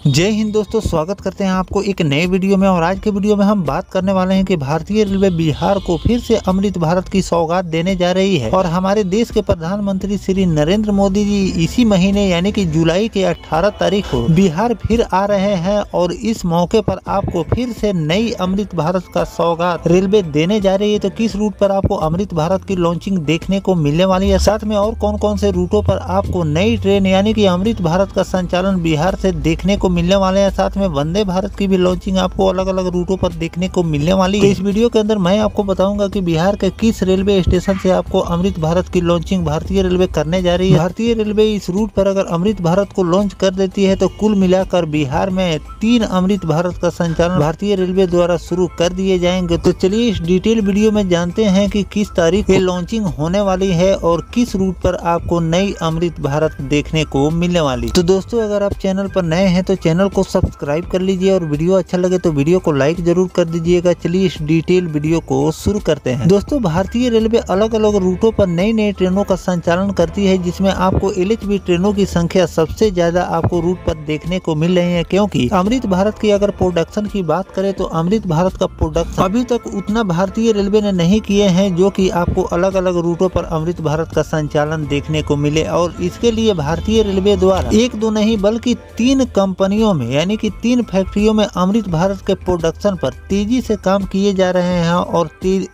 जय हिंद दोस्तों, स्वागत करते हैं आपको एक नए वीडियो में। और आज के वीडियो में हम बात करने वाले हैं कि भारतीय रेलवे बिहार को फिर से अमृत भारत की सौगात देने जा रही है। और हमारे देश के प्रधानमंत्री श्री नरेंद्र मोदी जी इसी महीने यानी कि जुलाई के 18 तारीख को बिहार फिर आ रहे हैं और इस मौके पर आपको फिर से नई अमृत भारत का सौगात रेलवे देने जा रही है। तो किस रूट पर आपको अमृत भारत की लॉन्चिंग देखने को मिलने वाली है, साथ में और कौन कौन से रूटों पर आपको नई ट्रेन यानी कि अमृत भारत का संचालन बिहार से देखने को मिलने वाले हैं, साथ में वंदे भारत की भी लॉन्चिंग आपको अलग अलग रूटों पर देखने को मिलने वाली है। इस वीडियो के अंदर मैं आपको बताऊंगा कि बिहार के किस रेलवे स्टेशन से आपको अमृत भारत की लॉन्चिंग भारतीय रेलवे करने जा रही है। भारतीय रेलवे इस रूट पर अगर अमृत भारत को लॉन्च कर देती है तो कुल मिलाकर बिहार में 3 अमृत भारत का संचालन भारतीय रेलवे द्वारा शुरू कर दिए जाएंगे। तो चलिए इस डिटेल वीडियो में जानते हैं कि किस तारीख ये लॉन्चिंग होने वाली है और किस रूट पर आपको नई अमृत भारत देखने को मिलने वाली। तो दोस्तों, अगर आप चैनल पर नए हैं तो चैनल को सब्सक्राइब कर लीजिए और वीडियो अच्छा लगे तो वीडियो को लाइक जरूर कर दीजिएगा। चलिए इस डिटेल वीडियो को शुरू करते हैं। दोस्तों, भारतीय रेलवे अलग अलग रूटों पर नई नई ट्रेनों का संचालन करती है, जिसमें आपको LHB ट्रेनों की संख्या सबसे ज्यादा आपको रूट पर देखने को मिल रही है। क्योंकि अमृत भारत की अगर प्रोडक्शन की बात करें तो अमृत भारत का प्रोडक्शन अभी तक उतना भारतीय रेलवे ने नहीं किए हैं जो कि आपको अलग अलग रूटों पर अमृत भारत का संचालन देखने को मिले। और इसके लिए भारतीय रेलवे द्वारा 1-2 नहीं बल्कि 3 कंपनियों में यानी कि 3 फैक्ट्रियों में अमृत भारत के प्रोडक्शन पर तेजी से काम किए जा रहे हैं।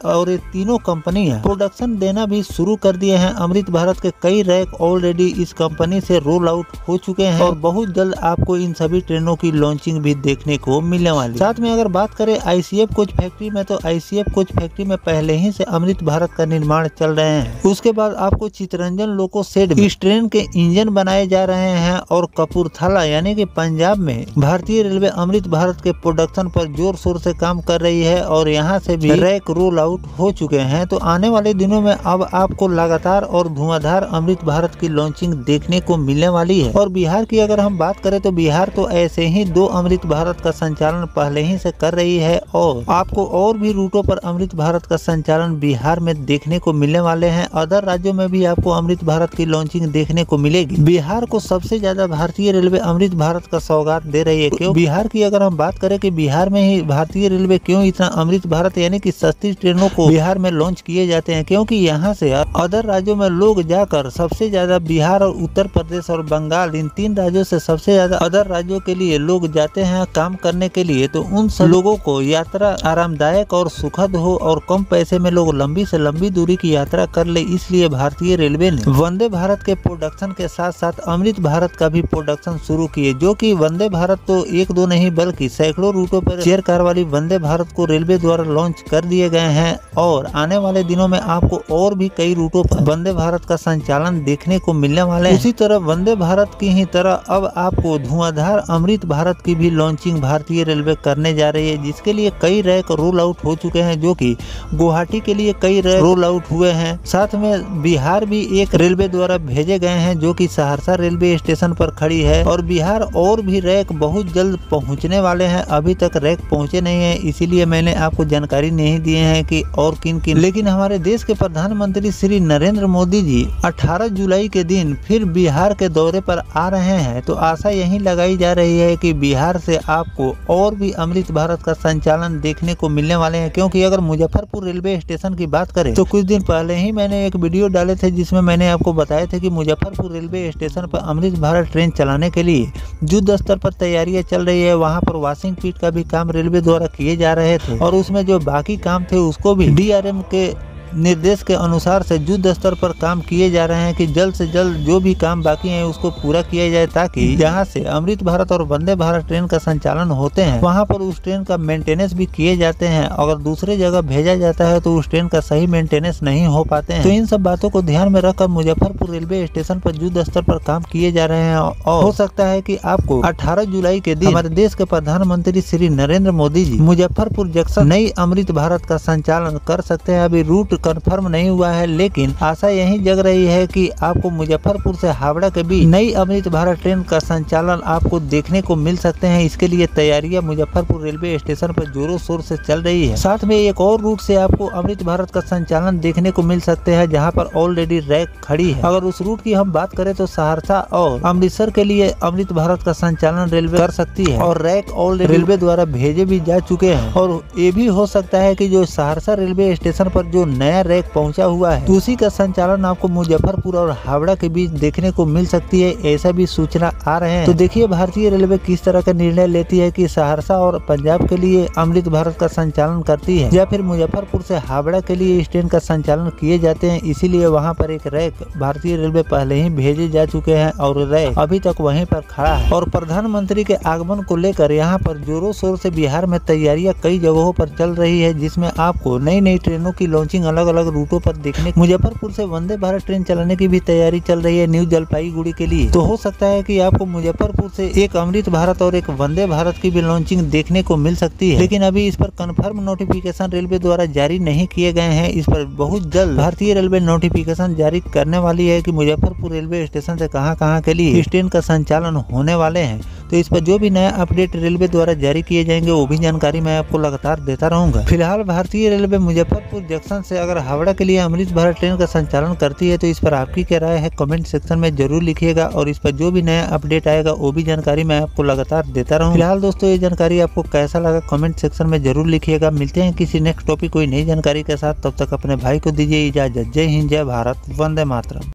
और ये तीनों कंपनियां प्रोडक्शन देना भी शुरू कर दिए हैं। अमृत भारत के कई रैक ऑलरेडी इस कंपनी से रोल आउट हो चुके हैं और बहुत जल्द आपको इन सभी ट्रेनों की लॉन्चिंग भी देखने को मिलने वाली। साथ में अगर बात करें ICF कोच फैक्ट्री में तो ICF कोच फैक्ट्री में पहले ही से अमृत भारत का निर्माण चल रहे हैं। उसके बाद आपको चितरंजन लोको शेड में इस ट्रेन के इंजन बनाए जा रहे हैं। और कपूरथला यानी कि पंजाब में भारतीय रेलवे अमृत भारत के प्रोडक्शन पर जोर शोर से काम कर रही है और यहाँ से भी रैक रोल आउट हो चुके हैं। तो आने वाले दिनों में अब आपको लगातार और धुआंधार अमृत भारत की लॉन्चिंग देखने को मिलने वाली है। और बिहार की अगर हम बात करें तो बिहार तो ऐसे ही 2 अमृत भारत का संचालन पहले ही से कर रही है और आपको और भी रूटों पर अमृत भारत का संचालन बिहार में देखने को मिलने वाले हैं। अदर राज्यों में भी आपको अमृत भारत की लॉन्चिंग देखने को मिलेगी। बिहार को सबसे ज्यादा भारतीय रेलवे अमृत भारत का सौगात दे रही है। क्यों बिहार की अगर हम बात करें कि बिहार में ही भारतीय रेलवे क्यों इतना अमृत भारत यानी कि सस्ती ट्रेनों को बिहार में लॉन्च किए जाते हैं, क्योंकि यहाँ से अदर राज्यों में लोग जाकर सबसे ज्यादा बिहार और उत्तर प्रदेश और बंगाल इन 3 राज्यों से सबसे ज्यादा अदर राज्यों के लिए लोग जाते हैं काम करने के लिए। तो उन सब लोगों को यात्रा आरामदायक और सुखद हो और कम पैसे में लोग लंबी से लंबी दूरी की यात्रा कर ले, इसलिए भारतीय रेलवे ने वंदे भारत के प्रोडक्शन के साथ साथ अमृत भारत का भी प्रोडक्शन शुरू किए। जो कि वंदे भारत तो 1-2 नहीं बल्कि सैकड़ों रूटों पर चेयर कार वाली वंदे भारत को रेलवे द्वारा लॉन्च कर दिए गए हैं। और आने वाले दिनों में आपको और भी कई रूटों पर वंदे भारत का संचालन देखने को मिलने वाले हैं। उसी तरह वंदे भारत की ही तरह अब आपको धुआंधार अमृत भारत की भी लॉन्चिंग भारतीय रेलवे करने जा रही है, जिसके लिए कई रैक रोल आउट हो चुके हैं। जो कि गुवाहाटी के लिए कई रैक रोल आउट हुए हैं। साथ में बिहार भी एक रेलवे द्वारा भेजे गए हैं जो कि सहरसा रेलवे स्टेशन पर खड़ी है। और बिहार और भी रैक बहुत जल्द पहुंचने वाले हैं। अभी तक रैक पहुंचे नहीं है, इसीलिए मैंने आपको जानकारी नहीं दी है कि और किन किन। लेकिन हमारे देश के प्रधानमंत्री श्री नरेंद्र मोदी जी 18 जुलाई के दिन फिर बिहार के दौरे पर आ रहे हैं। तो आशा यही लगाई जा रही है कि बिहार से आपको और भी अमृत भारत का संचालन देखने को मिलने वाले हैं। क्योंकि अगर मुजफ्फरपुर रेलवे स्टेशन की बात करें तो कुछ दिन पहले ही मैंने एक वीडियो डाले थे जिसमें मैंने आपको बताया था कि मुजफ्फरपुर रेलवे स्टेशन पर अमृत भारत ट्रेन चलाने के लिए युद्ध स्तर पर तैयारियां चल रही है। वहां पर वॉशिंग पिट का भी काम रेलवे द्वारा किए जा रहे थे और उसमें जो बाकी काम थे उसको भी DRM के निर्देश के अनुसार से युद्ध स्तर पर काम किए जा रहे हैं कि जल्द से जल्द जो भी काम बाकी है उसको पूरा किया जाए, ताकि जहां से अमृत भारत और वंदे भारत ट्रेन का संचालन होते हैं वहां पर उस ट्रेन का मेंटेनेंस भी किए जाते हैं। अगर दूसरे जगह भेजा जाता है तो उस ट्रेन का सही मेंटेनेंस नहीं हो पाते हैं। तो इन सब बातों को ध्यान में रखकर मुजफ्फरपुर रेलवे स्टेशन पर युद्ध स्तर पर काम किए जा रहे हैं। और हो सकता है कि आपको 18 जुलाई के दिन हमारे देश के प्रधानमंत्री श्री नरेंद्र मोदी जी मुजफ्फरपुर जंक्शन नई अमृत भारत का संचालन कर सकते हैं। अभी रूट कंफर्म नहीं हुआ है, लेकिन आशा यही जग रही है कि आपको मुजफ्फरपुर से हावड़ा के बीच नई अमृत भारत ट्रेन का संचालन आपको देखने को मिल सकते हैं। इसके लिए तैयारियां मुजफ्फरपुर रेलवे स्टेशन पर जोरों शोर से चल रही है। साथ में एक और रूट से आपको अमृत भारत का संचालन देखने को मिल सकते हैं, जहां पर ऑलरेडी रैक खड़ी है। अगर उस रूट की हम बात करें तो सहरसा और अमृतसर के लिए अमृत भारत का संचालन रेलवे कर सकती है और रैक ऑलरेडी रेलवे द्वारा भेजे भी जा चुके हैं। और ये भी हो सकता है कि जो सहरसा रेलवे स्टेशन पर जो नया रैक पहुंचा हुआ है, उसी का संचालन आपको मुजफ्फरपुर और हावड़ा के बीच देखने को मिल सकती है, ऐसा भी सूचना आ रहे हैं। तो देखिए भारतीय रेलवे किस तरह का निर्णय लेती है कि सहरसा और पंजाब के लिए अमृत भारत का संचालन करती है या फिर मुजफ्फरपुर से हावड़ा के लिए इस ट्रेन का संचालन किए जाते हैं। इसीलिए वहां पर एक रैक भारतीय रेलवे पहले ही भेजे जा चुके हैं और रैक अभी तक वहीं पर खड़ा है। और प्रधानमंत्री के आगमन को लेकर यहाँ पर जोरों शोर से बिहार में तैयारियां कई जगहों पर चल रही है, जिसमें आपको नई नई ट्रेनों की लॉन्चिंग अलग अलग रूटों पर देखने। मुजफ्फरपुर से वंदे भारत ट्रेन चलाने की भी तैयारी चल रही है न्यू जलपाईगुड़ी के लिए। तो हो सकता है कि आपको मुजफ्फरपुर से एक अमृत भारत और एक वंदे भारत की भी लॉन्चिंग देखने को मिल सकती है, लेकिन अभी इस पर कंफर्म नोटिफिकेशन रेलवे द्वारा जारी नहीं किए गए हैं। इस पर बहुत जल्द भारतीय रेलवे नोटिफिकेशन जारी करने वाली है कि मुजफ्फरपुर रेलवे स्टेशन से कहां के लिए इस ट्रेन का संचालन होने वाले हैं। तो इस पर जो भी नया अपडेट रेलवे द्वारा जारी किए जाएंगे वो भी जानकारी मैं आपको लगातार देता रहूंगा। फिलहाल भारतीय रेलवे मुजफ्फरपुर जंक्शन से अगर हावड़ा के लिए अमृत भारत ट्रेन का संचालन करती है तो इस पर आपकी क्या राय है कमेंट सेक्शन में जरूर लिखिएगा, और इस पर जो भी नया अपडेट आएगा वो भी जानकारी मैं आपको लगातार देता रहूंगा। फिलहाल दोस्तों ये जानकारी आपको कैसा लगा कमेंट सेक्शन में जरूर लिखिएगा। मिलते हैं किसी नेक्स्ट टॉपिक कोई नई जानकारी के साथ, तब तक अपने भाई को दीजिए इजाजत। जय हिंद, जय भारत, वंदे मातरम।